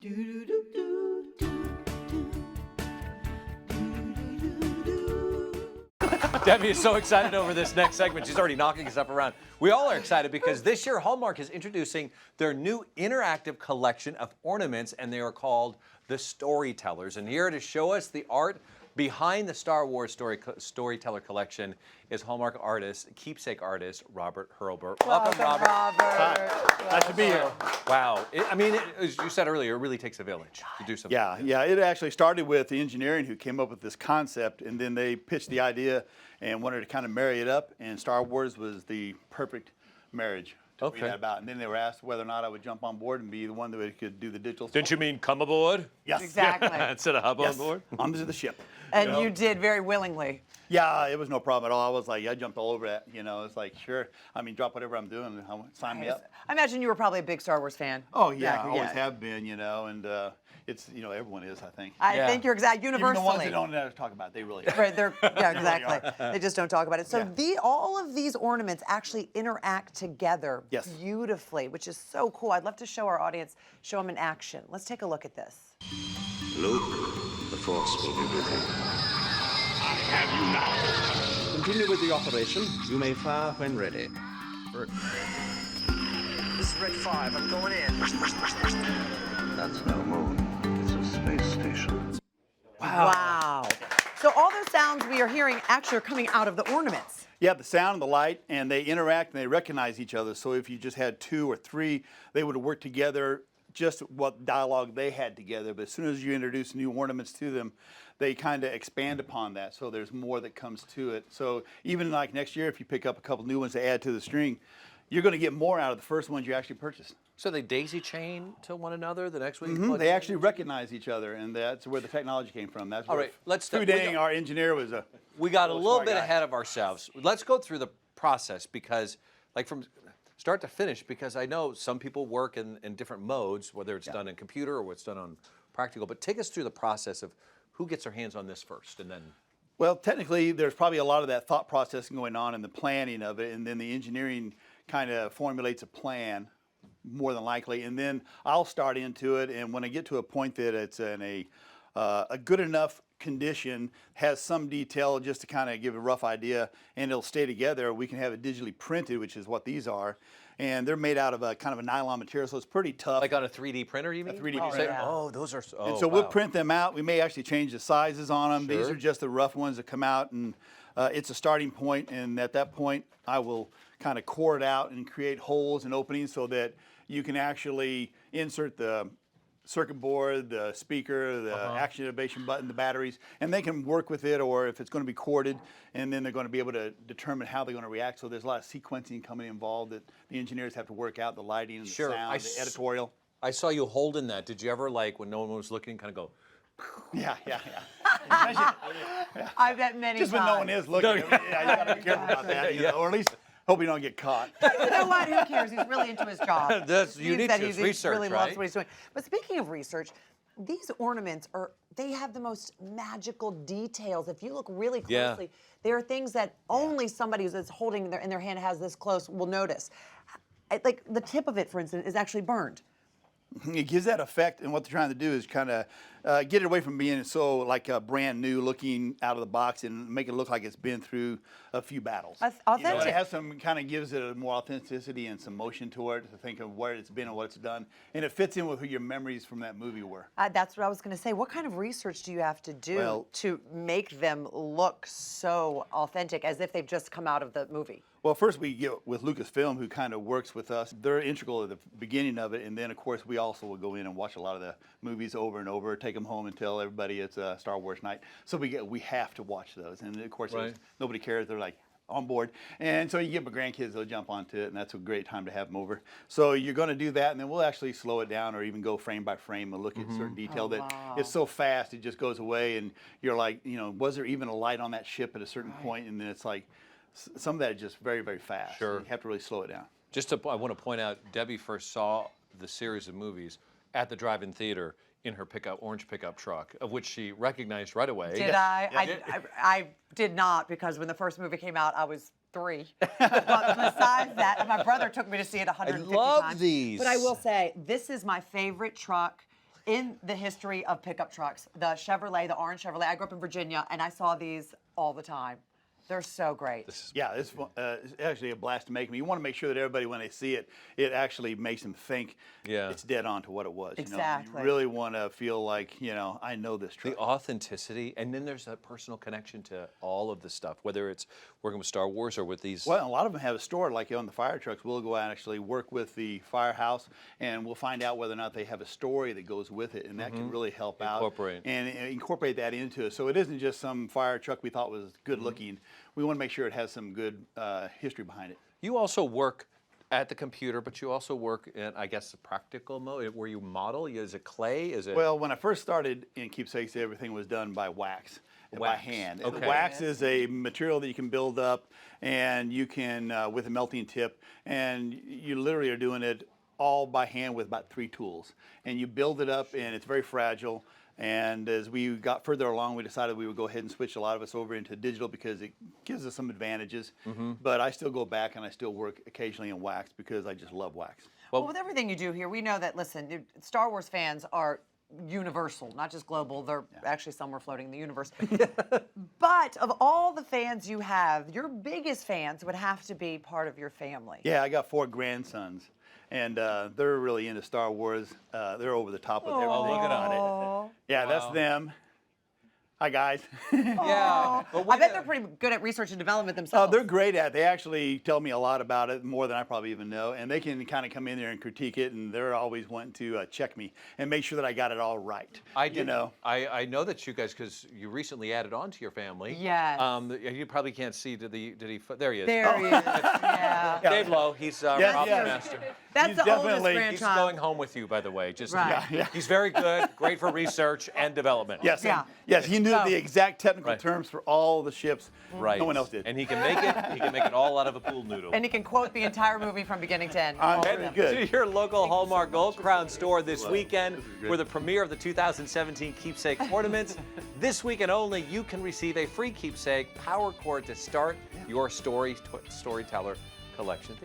Debbie is so excited over this next segment. She's already knocking stuff around. We all are excited because this year Hallmark is introducing their new interactive collection of ornaments, and they are called the Storytellers. And here to show us the art behind the Star Wars Storyteller collection is Hallmark artist, keepsake artist, Robert Hurlburt. Welcome, Robert. Hi. Nice to be here. Wow. As you said earlier, it really takes a village to do something. Yeah. It actually started with the engineering who came up with this concept, and then they pitched the idea and wanted to kind of marry it up, and Star Wars was the perfect marriage to bring that about. And then they were asked whether or not I would jump on board and be the one that could do the digital stuff. Didn't you mean come aboard? Yes. Exactly. Instead of hop on board? Onto the ship. And you did very willingly. Yeah, it was no problem at all. I was like, I jumped all over that. It's like, sure. Drop whatever I'm doing. Sign me up. I imagine you were probably a big Star Wars fan. Oh, yeah. I always have been, and it's, everyone is, I think. I think you're universally. Even the ones that don't talk about it, they really are. Right, exactly. They just don't talk about it. So all of these ornaments actually interact together beautifully, which is so cool. I'd love to show our audience, show them in action. Let's take a look at this. Luke, the Force will be with you. I have you now. Continue with the operation. You may fire when ready. This is Red 5. I'm going in. That's no moon. It's a space station. Wow. So all those sounds we are hearing actually are coming out of the ornaments. Yeah, the sound and the light, and they interact and they recognize each other. So if you just had 2 or 3, they would work together just what dialogue they had together. But as soon as you introduce new ornaments to them, they kind of expand upon that. So there's more that comes to it. So even like next year, if you pick up a couple new ones to add to the string, you're going to get more out of the first ones you actually purchased. So they daisy chain to one another the next week? They actually recognize each other, and that's where the technology came from. That's all right. Our engineer was a. We got a little bit ahead of ourselves. Let's go through the process because, like from start to finish, because I know some people work in different modes, whether it's done in computer or what's done on practical. But take us through the process of who gets their hands on this first, and then. Well, technically, there's probably a lot of that thought process going on in the planning of it, and then the engineering kind of formulates a plan, more than likely, and then I'll start into it. And when I get to a point that it's in a good enough condition, has some detail just to kind of give a rough idea, and it'll stay together, we can have it digitally printed, which is what these are. And they're made out of a kind of a nylon material, so it's pretty tough. Like on a 3D printer, you mean? A 3D printer. Yeah. Oh, those are. Oh, and so we'll print them out. We may actually change the sizes on them. Sure. These are just the rough ones that come out, and it's a starting point. And at that point, I will kind of core it out and create holes and openings so that you can actually insert the circuit board, the speaker, the action innovation button, the batteries, and they can work with it, or if it's going to be corded, and then they're going to be able to determine how they're going to react. So there's a lot of sequencing coming involved that the engineers have to work out, the lighting, and the sound, the editorial. I saw you holding that. Did you ever, like, when no one was looking, kind of go? Yeah. I bet many Just times. when no one is looking. You got to be careful about that, or at least hope you don't get caught. You know what? Who cares? He's really into his job. You need to research, really right? loves what he's doing. But speaking of research, these ornaments they have the most magical details. If you look really closely, there are things that only somebody who's holding in their hand has this close will notice. Like the tip of it, for instance, is actually burned. It gives that effect, and what they're trying to do is kind of get it away from being so like brand new looking out of the box and make it look like it's been through a few battles. Authentic. It has some kind of gives it a more authenticity and some motion to it to think of where it's been and what it's done, and it fits in with who your memories from that movie were. That's what I was going to say. What kind of research do you have to do to make them look so authentic, as if they've just come out of the movie? Well, first we get with Lucasfilm, who kind of works with us. They're integral at the beginning of it, and then of course we also will go in and watch a lot of the movies over and over, take them home and tell everybody it's a Star Wars night. So we have to watch those, and of course nobody cares. They're like on board, and so you get my grandkids, they'll jump onto it, and that's a great time to have them over. So you're going to do that, and then we'll actually slow it down, or even go frame by frame and look at certain detail it's so fast it just goes away, and you're like, was there even a light on that ship at a certain point? And then it's like, some of that is just very, very fast. Sure. You have to really slow it down. I want to point out, Debbie first saw the series of movies at the drive-in theater in her orange pickup truck, of which she recognized right away. Did I? I did not, because when the first movie came out, I was 3. But besides that, my brother took me to see it 150 times. I love these. But I will say, this is my favorite truck in the history of pickup trucks. The Chevrolet, the orange Chevrolet. I grew up in Virginia, and I saw these all the time. They're so great. Yeah, it's actually a blast to make. You want to make sure that everybody, when they see it, it actually makes them think it's dead on to what it was. Exactly. You really want to feel like, I know this truck. The authenticity, and then there's that personal connection to all of the stuff, whether it's working with Star Wars or with these. Well, a lot of them have a store, like on the fire trucks. We'll go out and actually work with the firehouse, and we'll find out whether or not they have a story that goes with it, and that can really help Incorporate. out and incorporate that into it. So it isn't just some fire truck we thought was good looking. We want to make sure it has some good history behind it. You also work at the computer, but you also work in, I guess, the practical mode, where you model. Is it clay? Is it? Well, when I first started in Keepsakes, everything was done by wax. By Wax. hand. Okay. Wax is a material that you can build up, and you can with a melting tip, and you literally are doing it all by hand with about 3 tools. And you build it up, and it's very fragile. And as we got further along, we decided we would go ahead and switch a lot of us over into digital because it gives us some advantages. But I still go back and I still work occasionally in wax because I just love wax. Well, with everything you do here, we know that, listen, Star Wars fans are universal, not just global. They're actually somewhere floating in the universe. But of all the fans you have, your biggest fans would have to be part of your family. Yeah, I got 4 grandsons, and they're really into Star Wars. They're over the top with everything look at on it. Yeah, that's them. Hi, guys. Yeah. But I bet they're pretty good at research and development themselves. They're great at it. They actually tell me a lot about it, more than I probably even know. And they can kind of come in there and critique it, and they're always wanting to check me and make sure that I got it all right. I I know that you guys, because you recently added on to your family. Yes. You probably can't see. There he is. There he is. Yeah. Dave Lowe. He's our Yes, prop yes. master. That's He's the oldest definitely- He's grandchild. going home with you, by the way. Just Right. He's very good. Great for research and development. Yes, Yeah. yes, he knew So- the exact technical Right. terms for all the ships. Right. No one else did. And he can make it. He can make it all out of a pool noodle. And he can quote the entire movie from beginning to end. I'm All of very them. good. To your local Hallmark Gold Crown Store this weekend for the premiere of the 2017 Keepsake Ornaments. This weekend only, you can receive a free keepsake power cord to start your storyteller collection.